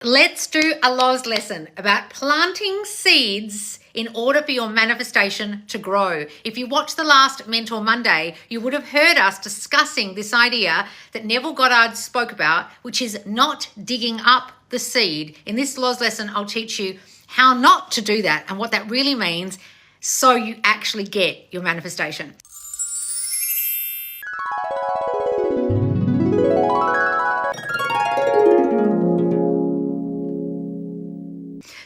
Let's do a Loz lesson about planting seeds in order for your manifestation to grow. If you watched the last Mentor Monday, you would have heard us discussing this idea that Neville Goddard spoke about, which is not digging up the seed. In this Loz lesson, I'll teach you how not to do that and what that really means so you actually get your manifestation.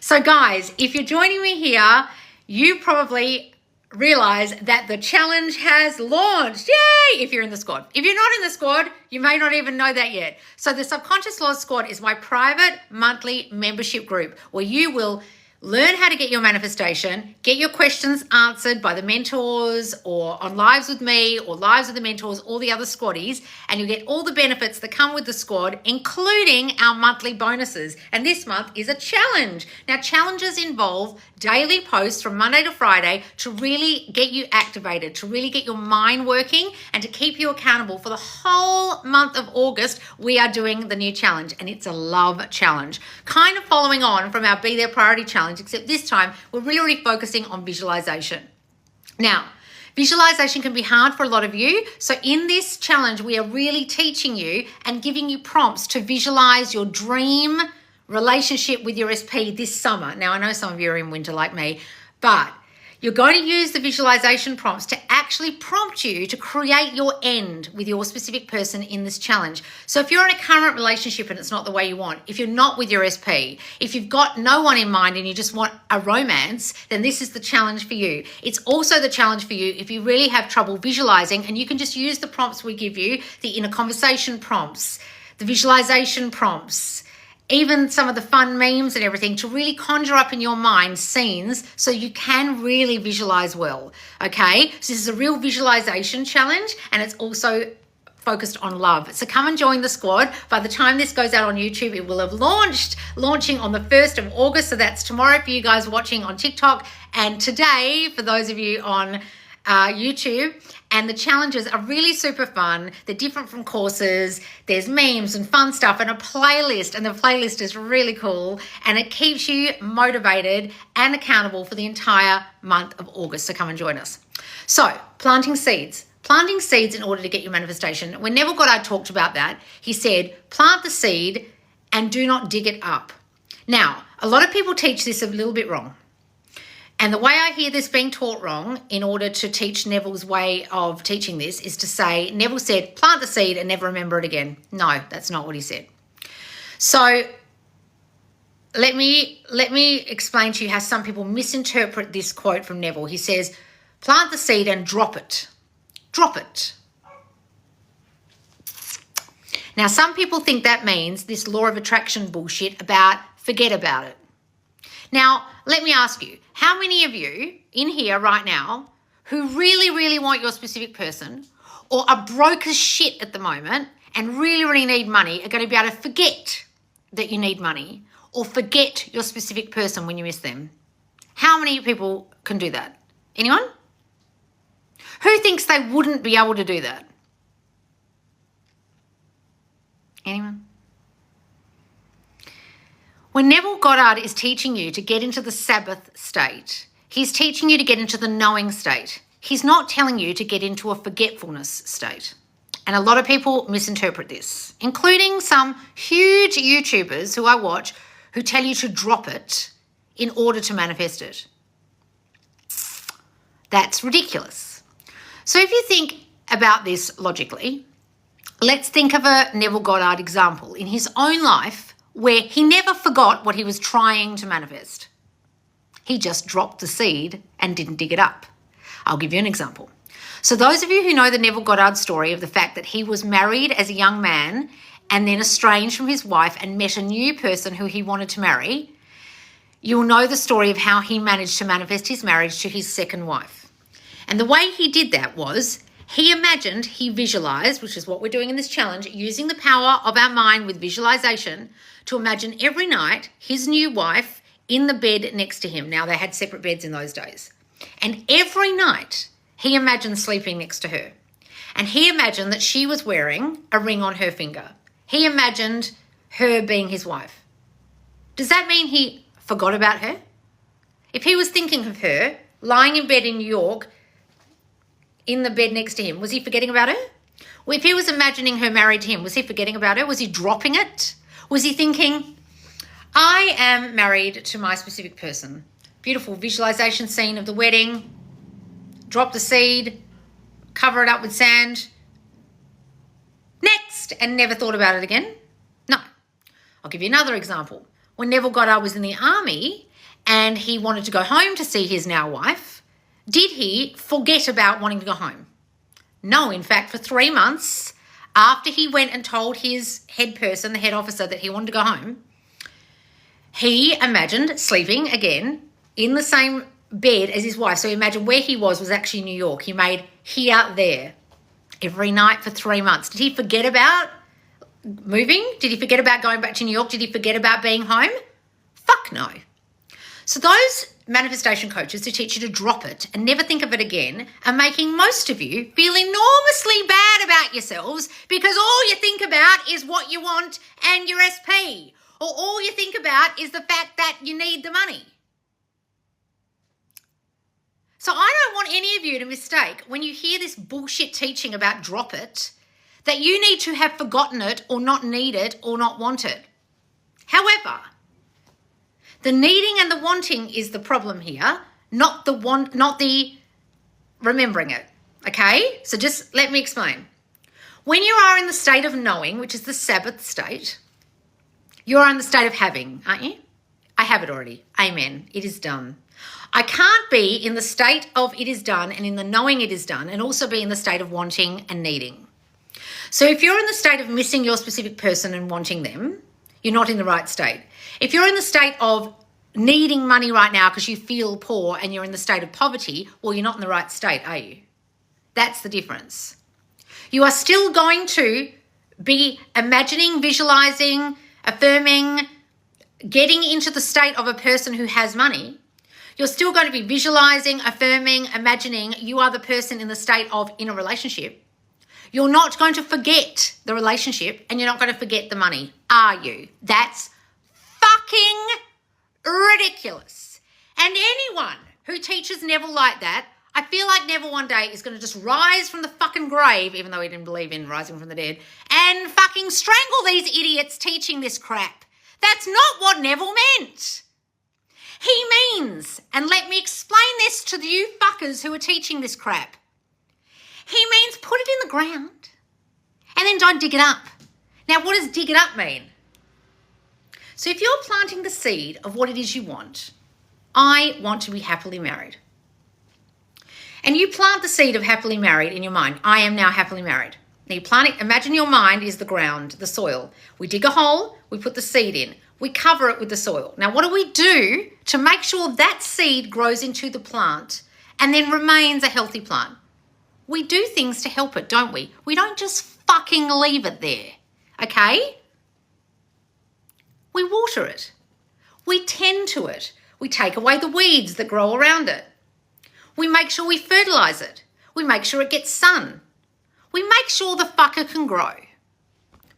So guys, if you're joining me here, you probably realize that the challenge has launched. Yay! If you're in the squad. If you're not in the squad, you may not even know that yet. So the Subconscious Laws Squad is my private monthly membership group where you will learn how to get your manifestation, get your questions answered by the mentors or on lives with me or lives with the mentors, all the other squaddies, and you get all the benefits that come with the squad, including our monthly bonuses. And this month is a challenge. Now, challenges involve daily posts from Monday to Friday to really get you activated, to really get your mind working and to keep you accountable. For the whole month of August, we are doing the new challenge, and it's a love challenge, kind of following on from our Be There Priority challenge, except this time we're really focusing on visualization. Now, visualization can be hard for a lot of you. So in this challenge, we are really teaching you and giving you prompts to visualize your dream relationship with your SP this summer. Now, I know some of you are in winter like me, but you're going to use the visualization prompts to actually prompt you to create your end with your specific person in this challenge. So if you're in a current relationship and it's not the way you want, if you're not with your SP, if you've got no one in mind and you just want a romance, then this is the challenge for you. It's also the challenge for you if you really have trouble visualizing, and you can just use the prompts we give you, the inner conversation prompts, the visualization prompts, even some of the fun memes and everything to really conjure up in your mind scenes so you can really visualize well, okay? So this is a real visualization challenge, and it's also focused on love. So come and join the squad. By the time this goes out on YouTube, it will have launching on the 1st of August. So that's tomorrow for you guys watching on TikTok, and today for those of you on YouTube. And the challenges are really super fun. They're different from courses. There's memes and fun stuff and a playlist, and the playlist is really cool, and it keeps you motivated and accountable for the entire month of August. So come and join us. So planting seeds in order to get your manifestation. When Neville Goddard talked about that, he said, plant the seed and do not dig it up. Now, a lot of people teach this a little bit wrong. And the way I hear this being taught wrong in order to teach Neville's way of teaching this is to say, Neville said, plant the seed and never remember it again. No, that's not what he said. So let me explain to you how some people misinterpret this quote from Neville. He says, plant the seed and drop it. Drop it. Now, some people think that means this law of attraction bullshit about forget about it. Now, let me ask you, how many of you in here right now who really want your specific person or are broke as shit at the moment and really need money are going to be able to forget that you need money or forget your specific person when you miss them? How many people can do that? Anyone? Who thinks they wouldn't be able to do that? Anyone? When Neville Goddard is teaching you to get into the Sabbath state, he's teaching you to get into the knowing state. He's not telling you to get into a forgetfulness state. And a lot of people misinterpret this, including some huge YouTubers who I watch who tell you to drop it in order to manifest it. That's ridiculous. So if you think about this logically, let's think of a Neville Goddard example in his own life where he never forgot what he was trying to manifest. He just dropped the seed and didn't dig it up. I'll give you an example. So those of you who know the Neville Goddard story of the fact that he was married as a young man and then estranged from his wife and met a new person who he wanted to marry, you'll know the story of how he managed to manifest his marriage to his second wife. And the way he did that was he visualized, which is what we're doing in this challenge, using the power of our mind with visualization to imagine every night his new wife in the bed next to him. Now, they had separate beds in those days. And every night he imagined sleeping next to her. And he imagined that she was wearing a ring on her finger. He imagined her being his wife. Does that mean he forgot about her? If he was thinking of her, lying in bed in New York, in the bed next to him, was he forgetting about her? Well, if he was imagining her married to him, was he forgetting about her? Was he dropping it? Was he thinking, I am married to my specific person? Beautiful visualization scene of the wedding. Drop the seed, cover it up with sand. Next, and never thought about it again? No. I'll give you another example. When Neville Goddard was in the army and he wanted to go home to see his now wife, did he forget about wanting to go home? No, in fact, for 3 months after he went and told his head person, the head officer, that he wanted to go home, he imagined sleeping again in the same bed as his wife. So imagine where he was actually New York. He made here, there, every night for 3 months. Did he forget about moving? Did he forget about going back to New York? Did he forget about being home? Fuck no. So those manifestation coaches who teach you to drop it and never think of it again are making most of you feel enormously bad about yourselves because all you think about is what you want and your SP, or all you think about is the fact that you need the money. So I don't want any of you to mistake when you hear this bullshit teaching about drop it, that you need to have forgotten it or not need it or not want it. However, the needing and the wanting is the problem here, not the remembering it, okay? So just let me explain. When you are in the state of knowing, which is the Sabbath state, you are in the state of having, aren't you? I have it already. Amen. It is done. I can't be in the state of it is done and in the knowing it is done and also be in the state of wanting and needing. So if you're in the state of missing your specific person and wanting them, you're not in the right state. If you're in the state of needing money right now because you feel poor and you're in the state of poverty, well, you're not in the right state, are you? That's the difference. You are still going to be imagining, visualizing, affirming, getting into the state of a person who has money. You're still going to be visualizing, affirming, imagining you are the person in the state of in a relationship. You're not going to forget the relationship and you're not going to forget the money, are you? That's fucking ridiculous. And anyone who teaches Neville like that, I feel like Neville one day is going to just rise from the fucking grave, even though he didn't believe in rising from the dead, and fucking strangle these idiots teaching this crap. That's not what Neville meant. He means, and let me explain this to you fuckers who are teaching this crap. He means put it in the ground and then don't dig it up. Now, what does dig it up mean? So if you're planting the seed of what it is you want, I want to be happily married. And you plant the seed of happily married in your mind. I am now happily married. Now you plant it, imagine your mind is the ground, the soil. We dig a hole, we put the seed in. We cover it with the soil. Now, what do we do to make sure that seed grows into the plant and then remains a healthy plant? We do things to help it, don't we? We don't just fucking leave it there, okay? We water it. We tend to it. We take away the weeds that grow around it. We make sure we fertilize it. We make sure it gets sun. We make sure the fucker can grow.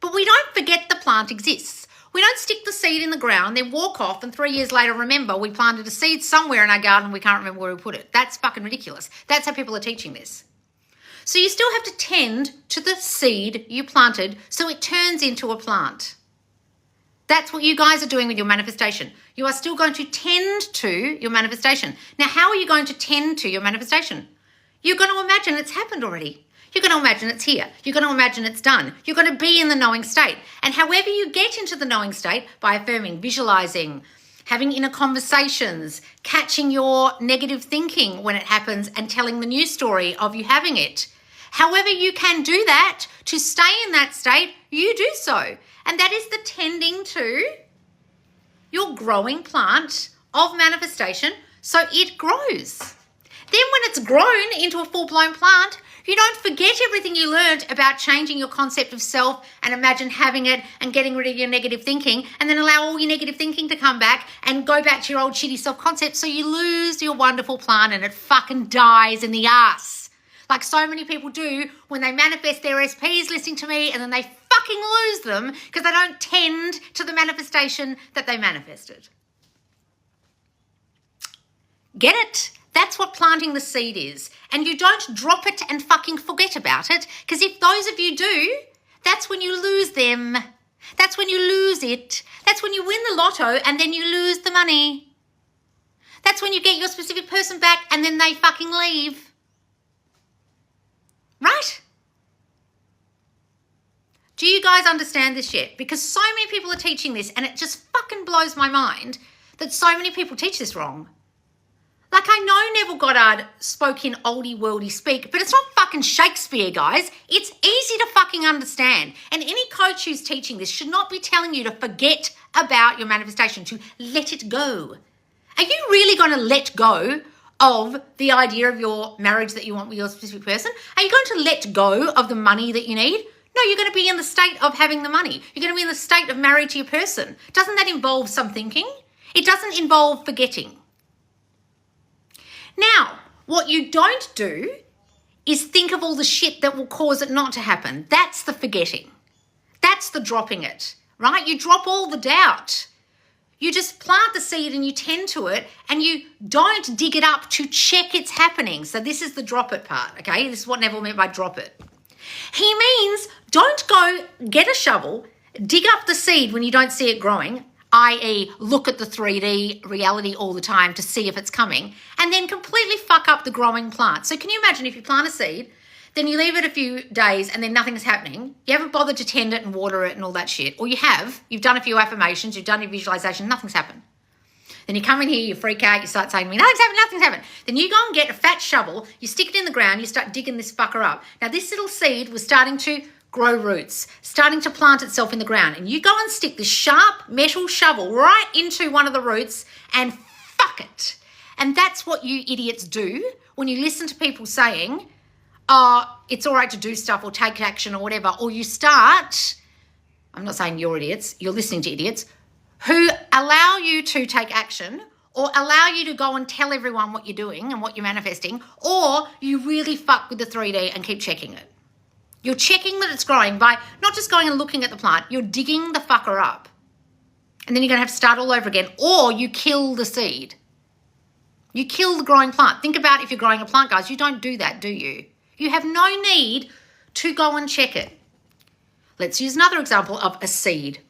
But we don't forget the plant exists. We don't stick the seed in the ground, then walk off, and 3 years later remember we planted a seed somewhere in our garden and we can't remember where we put it. That's fucking ridiculous. That's how people are teaching this. So you still have to tend to the seed you planted so it turns into a plant. That's what you guys are doing with your manifestation. You are still going to tend to your manifestation. Now, how are you going to tend to your manifestation? You're going to imagine it's happened already. You're going to imagine it's here. You're going to imagine it's done. You're going to be in the knowing state. And however you get into the knowing state, by affirming, visualizing, having inner conversations, catching your negative thinking when it happens and telling the new story of you having it. However you can do that to stay in that state, you do so. And that is the tending to your growing plant of manifestation so it grows. Then when it's grown into a full-blown plant, you don't forget everything you learned about changing your concept of self and imagine having it and getting rid of your negative thinking and then allow all your negative thinking to come back and go back to your old shitty self-concept so you lose your wonderful plant and it fucking dies in the ass. like so many people do when they manifest their SPs listening to me, and then they fucking lose them because they don't tend to the manifestation that they manifested. Get it? That's what planting the seed is. And you don't drop it and fucking forget about it, because if those of you do, that's when you lose them. That's when you lose it. That's when you win the lotto and then you lose the money. That's when you get your specific person back and then they fucking leave. Right? Do you guys understand this yet? Because so many people are teaching this, and it just fucking blows my mind that so many people teach this wrong. Like, I know Neville Goddard spoke in oldie worldy speak, but it's not fucking Shakespeare, guys. It's easy to fucking understand. And any coach who's teaching this should not be telling you to forget about your manifestation, to let it go. Are you really going to let go of the idea of your marriage that you want with your specific person? Are you going to let go of the money that you need? No, you're going to be in the state of having the money. You're going to be in the state of married to your person. Doesn't that involve some thinking? It doesn't involve forgetting. Now, what you don't do is think of all the shit that will cause it not to happen. That's the forgetting. That's the dropping it, right? You drop all the doubt. You just plant the seed and you tend to it, and you don't dig it up to check it's happening. So this is the drop it part, okay? This is what Neville meant by drop it. He means don't go get a shovel, dig up the seed when you don't see it growing, i.e. look at the 3D reality all the time to see if it's coming, and then completely fuck up the growing plant. So can you imagine if you plant a seed, then you leave it a few days and then nothing's happening. You haven't bothered to tend it and water it and all that shit. Or you've done a few affirmations, you've done your visualization, nothing's happened. Then you come in here, you freak out, you start saying to me, nothing's happened. Then you go and get a fat shovel, you stick it in the ground, you start digging this fucker up. Now this little seed was starting to grow roots, starting to plant itself in the ground. And you go and stick this sharp metal shovel right into one of the roots and fuck it. And that's what you idiots do when you listen to people saying, it's all right to do stuff or take action or whatever, or you start, I'm not saying you're idiots, you're listening to idiots, who allow you to take action or allow you to go and tell everyone what you're doing and what you're manifesting, or you really fuck with the 3D and keep checking it. You're checking that it's growing by not just going and looking at the plant, you're digging the fucker up. And then you're going to have to start all over again, or you kill the seed. You kill the growing plant. Think about if you're growing a plant, guys. You don't do that, do you? You have no need to go and check it. Let's use another example of a seed.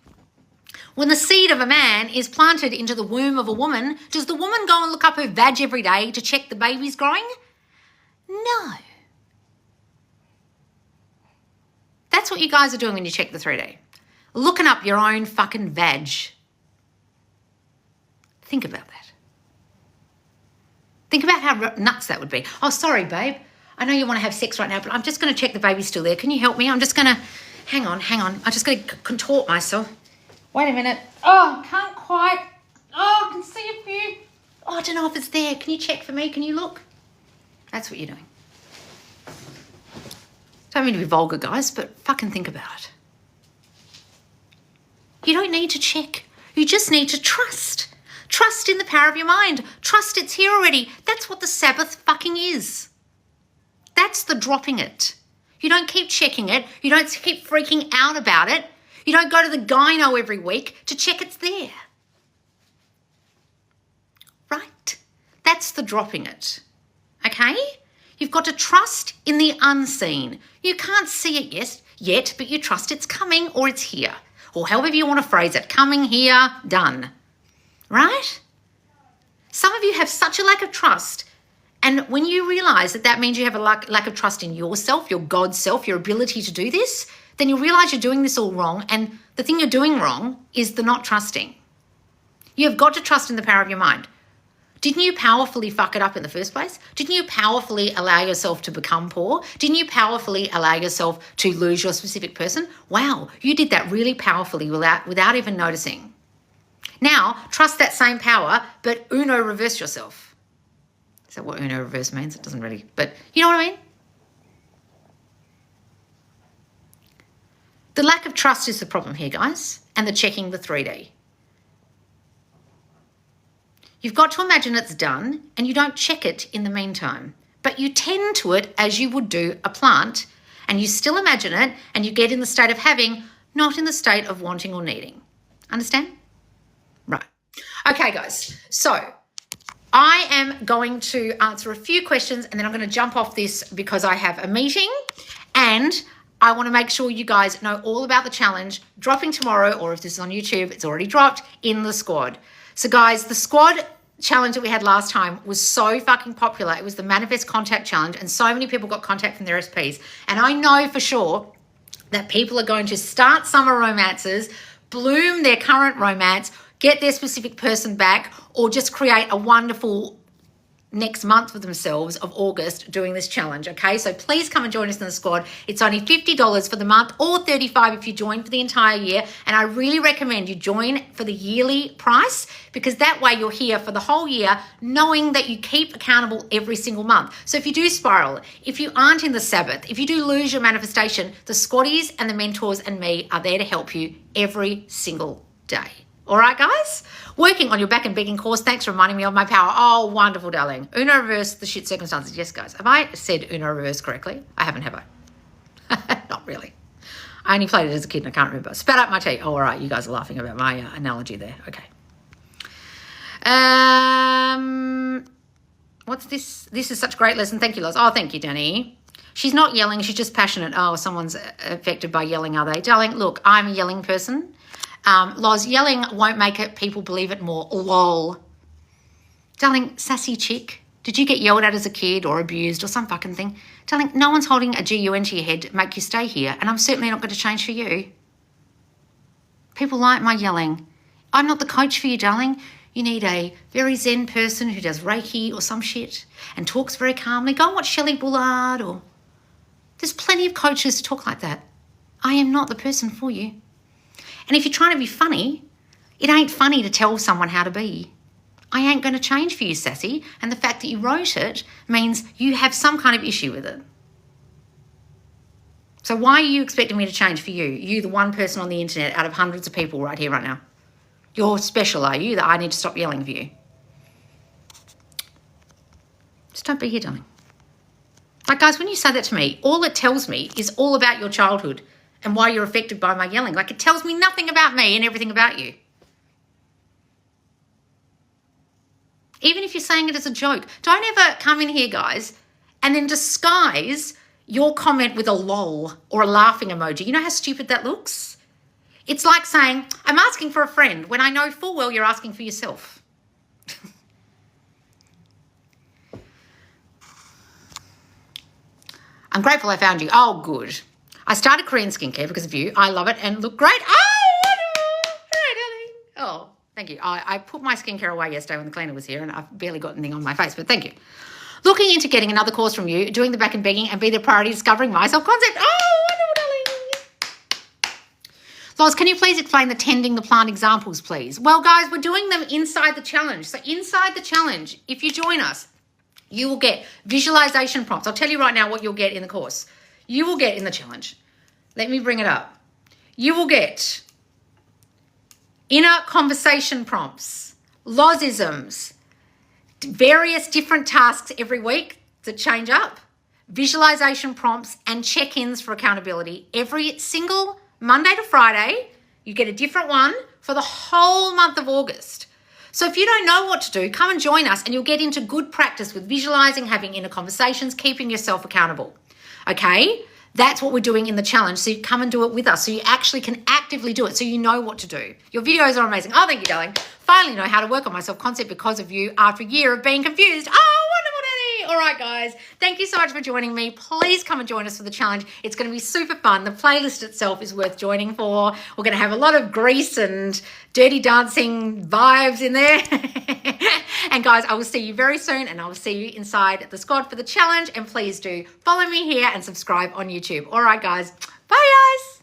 When the seed of a man is planted into the womb of a woman, does the woman go and look up her vag every day to check the baby's growing? No. That's what you guys are doing when you check the 3D. Looking up your own fucking vag. Think about that. Think about how nuts that would be. Oh, sorry, babe. I know you want to have sex right now, but I'm just going to check the baby's still there. Can you help me? I'm just going to, hang on. I'm just going to contort myself. Wait a minute. Oh, can't quite. Oh, I can see a few. Oh, I don't know if it's there. Can you check for me? Can you look? That's what you're doing. Don't mean to be vulgar, guys, but fucking think about it. You don't need to check. You just need to trust. Trust in the power of your mind. Trust it's here already. That's what the Sabbath fucking is. That's the dropping it. You don't keep checking it. You don't keep freaking out about it. You don't go to the gyno every week to check it's there. Right? That's the dropping it. Okay? You've got to trust in the unseen. You can't see it yet, but you trust it's coming or it's here. Or however you want to phrase it. Coming, here, done. Right? Some of you have such a lack of trust. And when you realise that means you have a lack of trust in yourself, your God self, your ability to do this, then you'll realise you're doing this all wrong. And the thing you're doing wrong is the not trusting. You have got to trust in the power of your mind. Didn't you powerfully fuck it up in the first place? Didn't you powerfully allow yourself to become poor? Didn't you powerfully allow yourself to lose your specific person? Wow, you did that really powerfully without even noticing. Now, trust that same power, but Uno reverse yourself. Is that what Uno reverse means? It doesn't really, but you know what I mean? The lack of trust is the problem here, guys, and the checking the 3D. You've got to imagine it's done and you don't check it in the meantime. but you tend to it as you would do a plant, and you still imagine it, and you get in the state of having, not in the state of wanting or needing. Understand? Right. Okay, guys. So I am going to answer a few questions, and then I'm going to jump off this because I have a meeting, and I want to make sure you guys know all about the challenge dropping tomorrow, or if this is on YouTube, it's already dropped in the squad. So guys, the squad challenge that we had last time was so fucking popular. It was the Manifest Contact Challenge, and so many people got contact from their SPs. And I know for sure that people are going to start summer romances, bloom their current romance, get their specific person back, or just create a wonderful next month for themselves of August doing this challenge. Okay, so please come and join us in the squad. It's only $50 for the month, or $35 if you join for the entire year, and I really recommend you join for the yearly price, because that way you're here for the whole year, knowing that you keep accountable every single month. So if you do spiral, if you aren't in the Sabbath, if you do lose your manifestation, the squaddies and the mentors and me are there to help you every single day. All right, guys? Working on your back and begging course. Thanks for reminding me of my power. Oh, wonderful, darling. Uno reverse the shit circumstances. Yes, guys. Have I said Uno reverse correctly? I haven't, have I? Not really. I only played it as a kid and I can't remember. Spat up my tea. Oh, all right. You guys are laughing about my analogy there. Okay. What's this? This is such a great lesson. Thank you, Loz. Oh, thank you, Danny. She's not yelling. She's just passionate. Oh, someone's affected by yelling, are they? Darling, look, I'm a yelling person. Loz, yelling won't make it people believe it more. Lol. Darling, sassy chick, did you get yelled at as a kid or abused or some fucking thing? Darling, no one's holding a GUN to your head to make you stay here, and I'm certainly not going to change for you. People like my yelling. I'm not the coach for you, darling. You need a very zen person who does Reiki or some shit and talks very calmly. Go and watch Shelley Bullard, or... There's plenty of coaches to talk like that. I am not the person for you. And if you're trying to be funny, it ain't funny to tell someone how to be. I ain't going to change for you, sassy. And the fact that you wrote it means you have some kind of issue with it. So why are you expecting me to change for you? You, the one person on the internet out of hundreds of people right here, right now. You're special, are you, that I need to stop yelling for you? Just don't be here, darling. Like, guys, when you say that to me, all it tells me is all about your childhood and why you're affected by my yelling. Like, it tells me nothing about me and everything about you. Even if you're saying it as a joke. Don't ever come in here, guys, and then disguise your comment with a lol or a laughing emoji. You know how stupid that looks? It's like saying, I'm asking for a friend, when I know full well you're asking for yourself. I'm grateful I found you. Oh, good. I started Korean skincare because of you. I love it and look great. Oh, wonderful. Hey, darling. Oh, thank you. I put my skincare away yesterday when the cleaner was here, and I've barely got anything on my face, but thank you. Looking into getting another course from you, doing the back and begging, and be the priority discovering my self-concept. Oh, wonderful, darling. Loz, can you please explain the tending the plant examples, please? Well, guys, we're doing them inside the challenge. So inside the challenge, if you join us, you will get visualization prompts. I'll tell you right now what you'll get in the course. You will get in the challenge. Let me bring it up. You will get inner conversation prompts, Lozisms, various different tasks every week that change up, visualization prompts, and check-ins for accountability. Every single Monday to Friday, you get a different one for the whole month of August. So if you don't know what to do, come and join us and you'll get into good practice with visualizing, having inner conversations, keeping yourself accountable. Okay? That's what we're doing in the challenge. So you come and do it with us so you actually can actively do it so you know what to do. Your videos are amazing. Oh, thank you, darling. Finally know how to work on my self-concept because of you after a year of being confused. Oh, wonderful, Daddy. All right, guys. Thank you so much for joining me. Please come and join us for the challenge. It's going to be super fun. The playlist itself is worth joining for. We're going to have a lot of grease and dirty dancing vibes in there. And guys, I will see you very soon, and I will see you inside the squad for the challenge. And please do follow me here and subscribe on YouTube. All right, guys. Bye, guys.